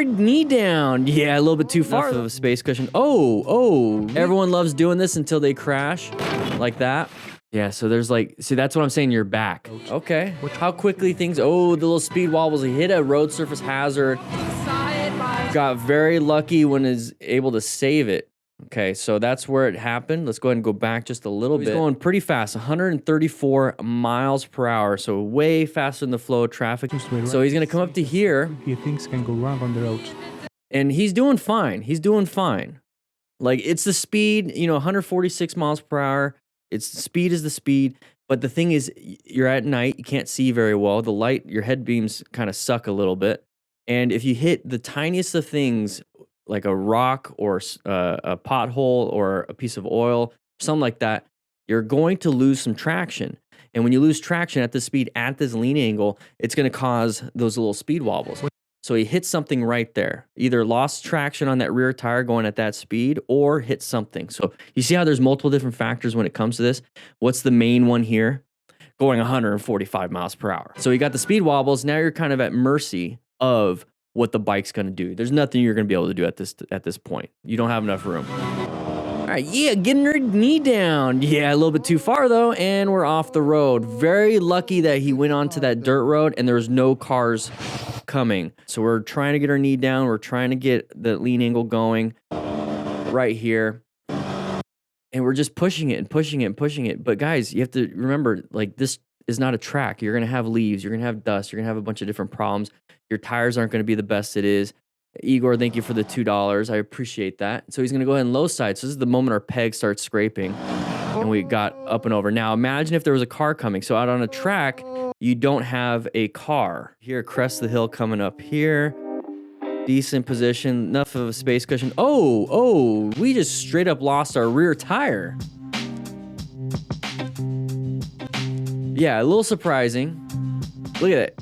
knee down. Yeah, a little bit too far of a space cushion. Oh, everyone loves doing this until they crash like that. Yeah, so there's like, see, that's what I'm saying, you're back. Okay, how quickly things, oh, the little speed wobbles. He hit a road surface hazard. Got very lucky when is able to save it. Okay, so that's where it happened. Let's go ahead and go back just a little bit. He's going pretty fast, 134 miles per hour, so way faster than the flow of traffic. So he's gonna come up to here. Things can go wrong on the road. And he's doing fine. He's doing fine. Like, it's the speed, you know, 146 miles per hour. It's the speed is the speed. But the thing is, you're at night, you can't see very well. The light, your head beams kind of suck a little bit. And if you hit the tiniest of things, like a rock or a pothole or a piece of oil, something like that, you're going to lose some traction. And when you lose traction at this speed, at this lean angle, it's going to cause those little speed wobbles. So he hit something right there. Either lost traction on that rear tire going at that speed or hit something. So you see how there's multiple different factors when it comes to this? What's the main one here? Going 145 miles per hour. So you got the speed wobbles. Now you're kind of at mercy of what the bike's going to do. There's nothing you're going to be able to do at this point. You don't have enough room. All right, yeah, getting her knee down. Yeah, a little bit too far though, and we're off the road. Very lucky that he went onto that dirt road and there was no cars coming. So we're trying to get our knee down. We're trying to get the lean angle going right here. And we're just pushing it and pushing it and pushing it. But guys, you have to remember, like, this is not a track. You're going to have leaves. You're going to have dust. You're going to have a bunch of different problems. Your tires aren't going to be the best it is. Igor, thank you for the $2. I appreciate that. So he's going to go ahead and low side. So this is the moment our peg starts scraping and we got up and over. Now imagine if there was a car coming. So out on a track, you don't have a car. Here, crest the hill coming up here. Decent position, enough of a space cushion. Oh, we just straight up lost our rear tire. Yeah, a little surprising. Look at it.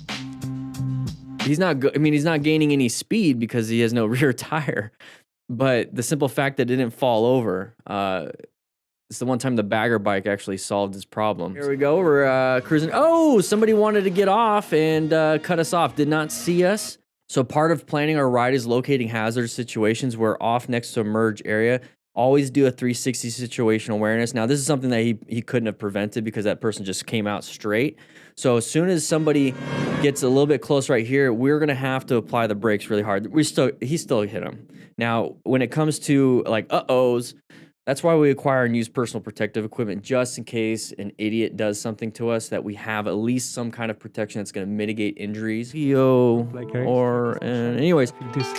He's not he's not gaining any speed because he has no rear tire. But the simple fact that it didn't fall over, it's the one time the bagger bike actually solved his problem. Here we go, we're cruising. Oh, somebody wanted to get off and cut us off, did not see us. So part of planning our ride is locating hazard situations. We're off next to a merge area. Always do a 360 situational awareness. Now, this is something that he couldn't have prevented because that person just came out straight. So as soon as somebody gets a little bit close right here, we're going to have to apply the brakes really hard. He still hit him. Now, when it comes to like uh-ohs, that's why we acquire and use personal protective equipment, just in case an idiot does something to us, that we have at least some kind of protection that's going to mitigate injuries. Anyways,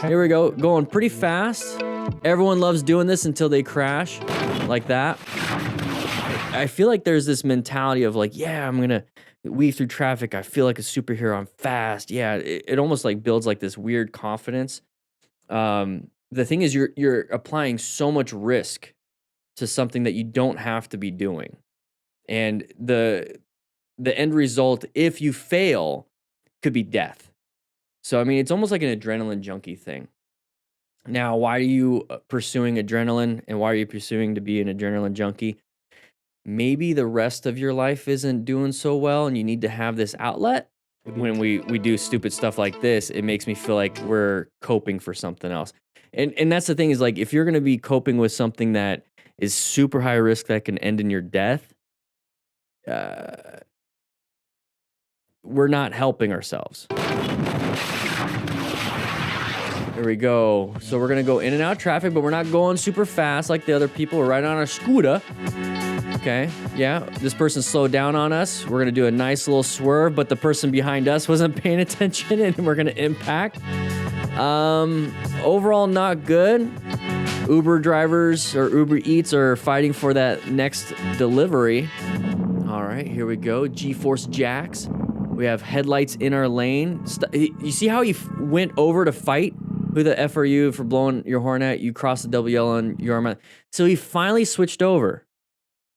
here we go, going pretty fast. Everyone loves doing this until they crash like that. I feel like there's this mentality of like, yeah, I'm going to weave through traffic. I feel like a superhero. I'm fast. Yeah, it almost like builds like this weird confidence. The thing is, you're applying so much risk to something that you don't have to be doing. And the end result, if you fail, could be death. So, I mean, it's almost like an adrenaline junkie thing. Now, why are you pursuing adrenaline and why are you pursuing to be an adrenaline junkie? Maybe the rest of your life isn't doing so well and you need to have this outlet. When we do stupid stuff like this, it makes me feel like we're coping for something else. And that's the thing is, like, if you're going to be coping with something that is super high risk that can end in your death, we're not helping ourselves. There we go. So we're going to go in and out of traffic, but we're not going super fast like the other people. We're riding on a scooter. Okay, yeah, this person slowed down on us. We're going to do a nice little swerve, but the person behind us wasn't paying attention and we're going to impact. Overall, not good. Uber drivers or Uber Eats are fighting for that next delivery. All right, here we go. G-Force Jacks. We have headlights in our lane. You see how he went over to fight? Who the F are you for blowing your horn at? You crossed the double yellow on your arm. So he finally switched over.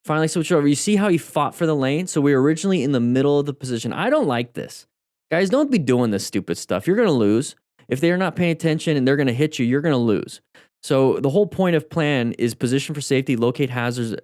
You see how he fought for the lane? So we were originally in the middle of the position. I don't like this. Guys, don't be doing this stupid stuff. You're going to lose. If they're not paying attention and they're going to hit you, you're going to lose. So the whole point of plan is position for safety, locate hazard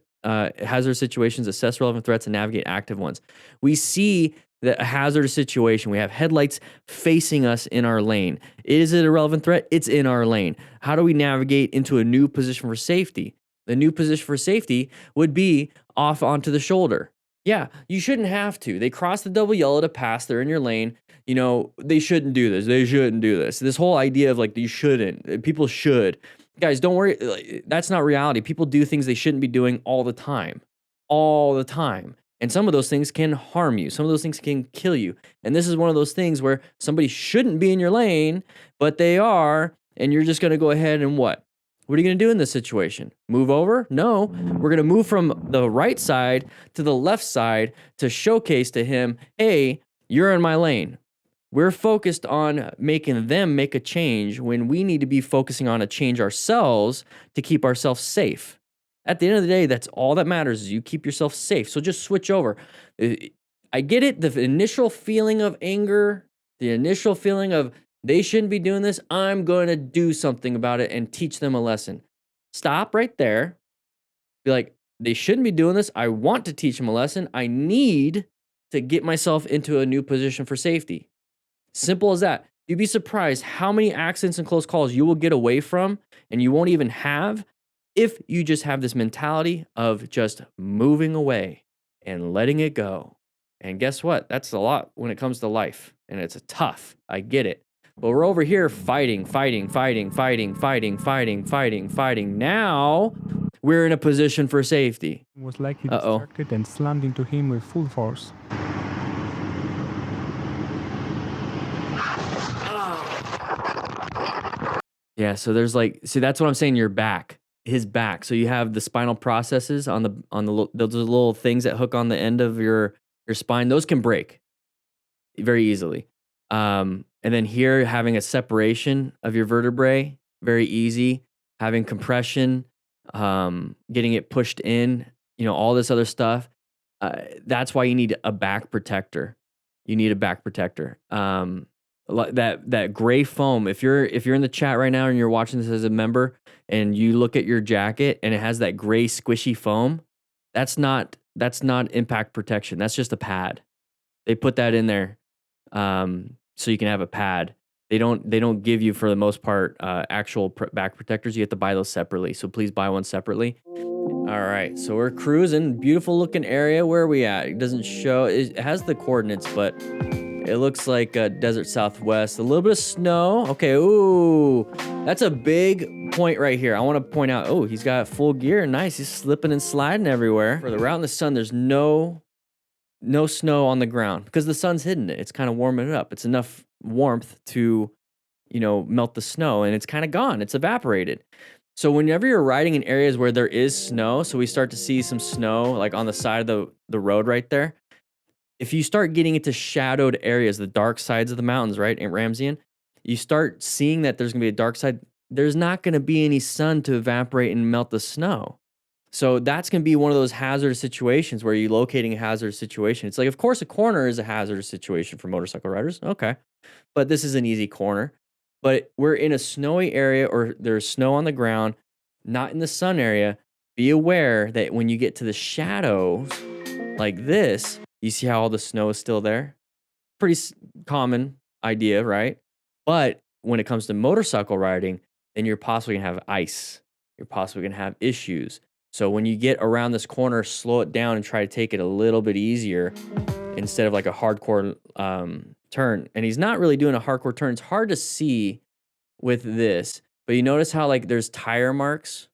situations, assess relevant threats, and navigate active ones. We see a hazardous situation. We have headlights facing us in our lane. Is it a relevant threat? It's in our lane. How do we navigate into a new position for safety? The new position for safety would be off onto the shoulder. Yeah, you shouldn't have to. They cross the double yellow to pass. They're in your lane. You know, they shouldn't do this. They shouldn't do this. This whole idea of like, you shouldn't. People should. Guys, don't worry. That's not reality. People do things they shouldn't be doing all the time. All the time. And some of those things can harm you. Some of those things can kill you. And this is one of those things where somebody shouldn't be in your lane, but they are. And you're just going to go ahead and what? What are you going to do in this situation? Move over? No. We're going to move from the right side to the left side to showcase to him, hey, you're in my lane. We're focused on making them make a change when we need to be focusing on a change ourselves to keep ourselves safe. At the end of the day, that's all that matters is you keep yourself safe. So just switch over. I get it. The initial feeling of anger, the initial feeling of they shouldn't be doing this. I'm going to do something about it and teach them a lesson. Stop right there. Be like, they shouldn't be doing this. I want to teach them a lesson. I need to get myself into a new position for safety. Simple as that. You'd be surprised how many accidents and close calls you will get away from and you won't even have if you just have this mentality of just moving away and letting it go. And guess what? That's a lot when it comes to life. And it's tough. I get it. But we're over here fighting. Now we're in a position for safety. Was likely distracted and slammed into him with full force. Yeah, so there's like, see, that's what I'm saying. Your back, his back. So you have the spinal processes on those little things that hook on the end of your spine. Those can break very easily. And then here, having a separation of your vertebrae, very easy. Having compression, getting it pushed in, you know, all this other stuff. That's why you need a back protector. You need a back protector. That gray foam. If you're in the chat right now and you're watching this as a member, and you look at your jacket and it has that gray squishy foam, that's not impact protection. That's just a pad. They put that in there. So you can have a pad. They don't give you, for the most part, actual back protectors. You have to buy those separately. So please buy one separately. All right, so we're cruising. Beautiful looking area. Where are we at? It doesn't show. It has the coordinates, but it looks like desert southwest. A little bit of snow. Okay, ooh, that's a big point right here. I want to point out, oh, he's got full gear. Nice, he's slipping and sliding everywhere. For the route in the sun, there's no snow on the ground because the sun's hidden it. It's kind of warming it up. It's enough warmth to, you know, melt the snow, and it's kind of gone. It's evaporated. So whenever you're riding in areas where there is snow, so we start to see some snow like on the side of the road right there. If you start getting into shadowed areas, the dark sides of the mountains, right, in Ramsian, you start seeing that there's going to be a dark side. There's not going to be any sun to evaporate and melt the snow. So that's going to be one of those hazardous situations where you're locating a hazardous situation. It's like, of course, a corner is a hazardous situation for motorcycle riders. Okay. But this is an easy corner. But we're in a snowy area or there's snow on the ground, not in the sun area. Be aware that when you get to the shadows like this, you see how all the snow is still there? Pretty common idea, right? But when it comes to motorcycle riding, then you're possibly going to have ice. You're possibly going to have issues. So when you get around this corner, slow it down and try to take it a little bit easier instead of like a hardcore turn. And he's not really doing a hardcore turn. It's hard to see with this. But you notice how like there's tire marks?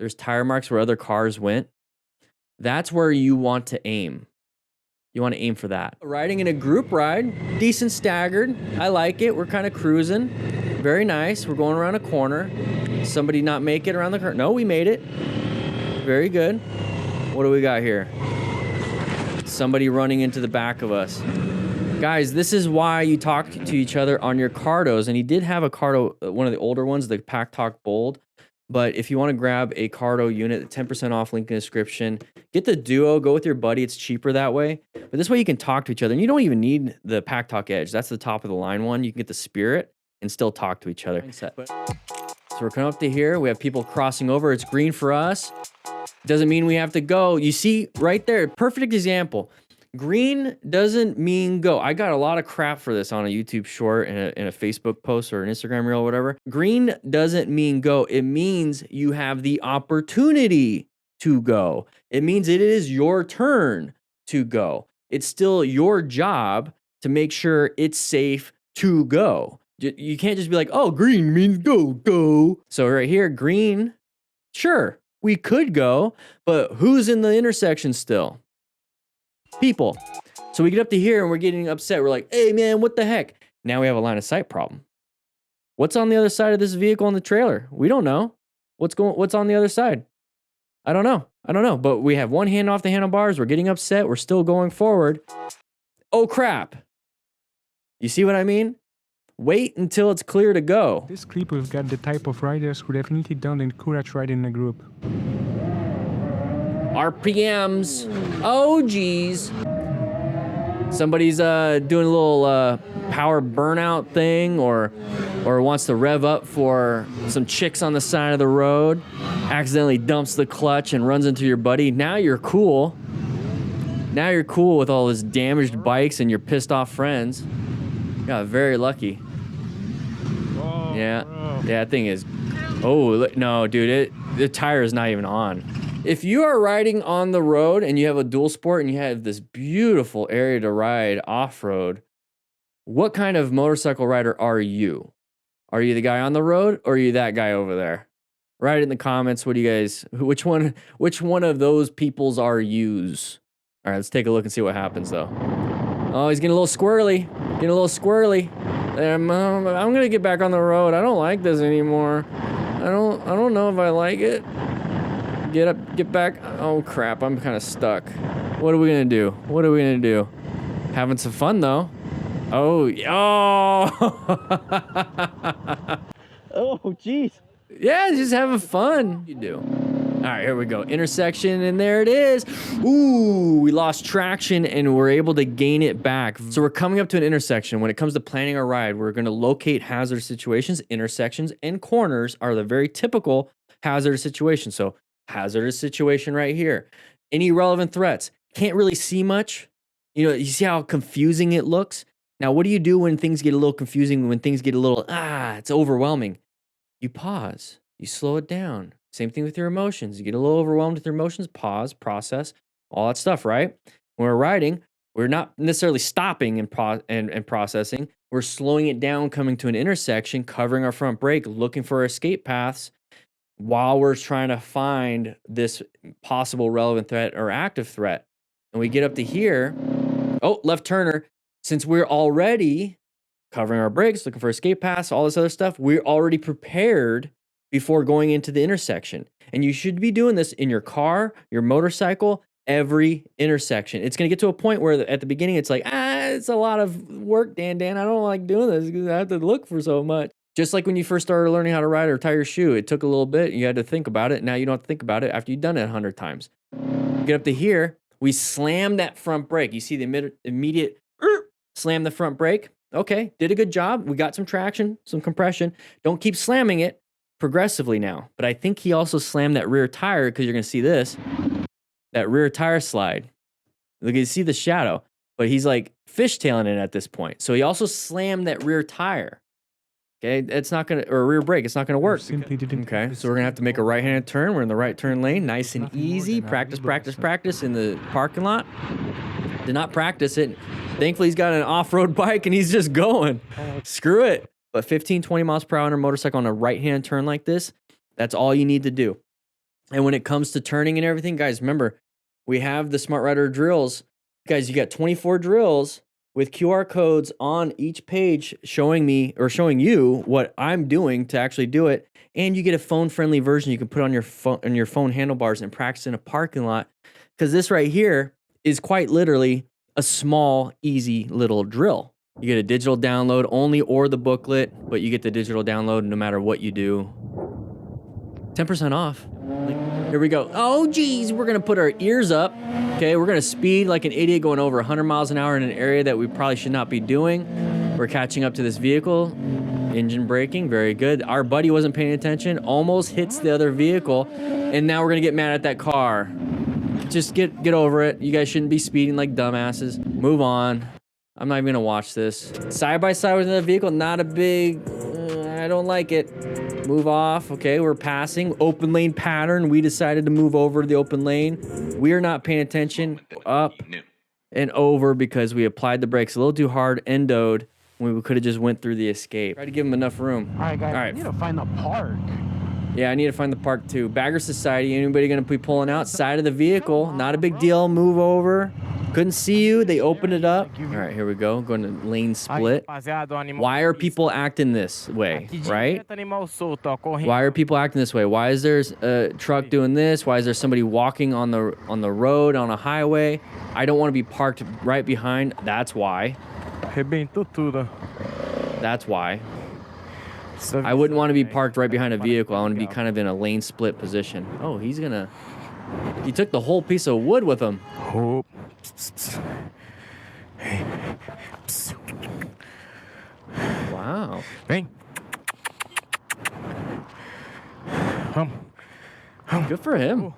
There's tire marks where other cars went. That's where you want to aim. You want to aim for that. Riding in a group ride, decent staggered. I like it. We're kind of cruising. Very nice. We're going around a corner. Somebody not make it around the corner. No, we made it. Very good. What do we got here? Somebody running into the back of us. Guys, this is why you talk to each other on your Cardos. And he did have a Cardo, one of the older ones, the Pack Talk Bold. But if you want to grab a Cardo unit, 10% off, link in the description. Get the Duo, go with your buddy. It's cheaper that way. But this way you can talk to each other. And you don't even need the Pack Talk Edge. That's the top of the line one. You can get the Spirit and still talk to each other. So we're coming up to here. We have people crossing over. It's green for us. Doesn't mean we have to go. You see right there, perfect example. Green doesn't mean go. I got a lot of crap for this on a YouTube short and a Facebook post or an Instagram reel or whatever. Green doesn't mean go. It means you have the opportunity to go. It means it is your turn to go. It's still your job to make sure it's safe to go. You can't just be like, oh, green means go. So right here, green, sure, we could go, but who's in the intersection still? People. So we get up to here and we're getting upset. We're like, hey man, what the heck? Now we have a line of sight problem. What's on the other side of this vehicle in the trailer? We don't know. What's on the other side? I don't know. But we have one hand off the handlebars. We're getting upset. We're still going forward. Oh crap. You see what I mean? Wait until it's clear to go. This clip we've got the type of riders who definitely don't encourage riding in a group. RPMs. Oh geez. Somebody's doing a little power burnout thing or wants to rev up for some chicks on the side of the road, accidentally dumps the clutch and runs into your buddy. Now you're cool. Now you're cool with all this damaged bikes and your pissed off friends. Got very lucky. Whoa, Yeah. bro. Yeah, that thing is. Oh, no, dude, the tire is not even on. If you are riding on the road and you have a dual sport and you have this beautiful area to ride off-road, what kind of motorcycle rider are you? Are you the guy on the road or are you that guy over there? Write it in the comments. What do you guys, which one of those peoples are yous? All right, let's take a look and see what happens though. Oh, he's getting a little squirrely. I'm gonna get back on the road. I don't like this anymore. I don't know if I like it. Get up, get back. Oh crap, I'm kind of stuck. What are we gonna do? Having some fun though. Oh, oh jeez. Yeah, just having fun. You do. All right, here we go. Intersection, and there it is. Ooh, we lost traction, and we're able to gain it back. So we're coming up to an intersection. When it comes to planning our ride, we're going to locate hazardous situations. Intersections and corners are the very typical hazardous situations. So hazardous situation right here. Any relevant threats? Can't really see much. You know, you see how confusing it looks? Now, what do you do when things get a little confusing, when things get a little, it's overwhelming? You pause. You slow it down. Same thing with your emotions. You get a little overwhelmed with your emotions, pause, process, all that stuff, right? When we're riding, we're not necessarily stopping and processing. We're slowing it down, coming to an intersection, covering our front brake, looking for escape paths while we're trying to find this possible relevant threat or active threat. And we get up to here. Oh, left turner. Since we're already covering our brakes, looking for escape paths, all this other stuff, we're already prepared before going into the intersection. And you should be doing this in your car, your motorcycle, every intersection. It's going to get to a point where at the beginning it's like, it's a lot of work, Dan. I don't like doing this because I have to look for so much. Just like when you first started learning how to ride or tie your shoe, it took a little bit. You had to think about it. Now you don't have to think about it after you've done it 100 times. Get up to here. We slam that front brake. You see the immediate slam the front brake. Okay, did a good job. We got some traction, some compression. Don't keep slamming it progressively now. But I think he also slammed that rear tire because you're going to see this. That rear tire slide. Look, you see the shadow. But he's like fishtailing it at this point. So he also slammed that rear tire. Okay, it's not going to, or rear brake, it's not going to work. Simply didn't. Okay, so we're going to have to make a right-handed turn. We're in the right turn lane, nice and easy. Practice in the parking lot. Did not practice it. Thankfully, he's got an off-road bike and he's just going. Screw it. But 15, 20 miles per hour on a motorcycle on a right-hand turn like this, that's all you need to do. And when it comes to turning and everything, guys, remember, we have the Smart Rider drills. Guys, you got 24 drills with QR codes on each page showing me or showing you what I'm doing to actually do it. And you get a phone-friendly version you can put on your phone handlebars and practice in a parking lot. Because this right here is quite literally a small, easy little drill. You get a digital download only or the booklet, but you get the digital download no matter what you do. 10% off. Here we go. Oh, geez, we're going to put our ears up. Okay, we're going to speed like an idiot going over 100 miles an hour in an area that we probably should not be doing. We're catching up to this vehicle. Engine braking, very good. Our buddy wasn't paying attention, almost hits the other vehicle, and now we're going to get mad at that car. just get over it. You guys shouldn't be speeding like dumbasses. Move on. I'm not even gonna watch this. Side by side with another vehicle, not a big, I don't like it. Move off. Okay, we're passing. Open lane pattern. We decided to move over to the open lane. We are not paying attention. Up and over because we applied the brakes a little too hard, endoed, when we could have just went through the escape. Try to give him enough room. All right, guys, I need to find the park. Yeah, I need to find the park too. Bagger Society, anybody gonna be pulling out? Side of the vehicle, not a big deal, move over. Couldn't see you, they opened it up. All right, here we go, going to lane split. Why are people acting this way, right? Why are people acting this way? Why is there a truck doing this? Why is there somebody walking on the road, on a highway? I don't wanna be parked right behind, that's why. That's why. I wouldn't want to be parked right behind a vehicle. I want to be kind of in a lane split position. Oh, he took the whole piece of wood with him. Wow. Good for him.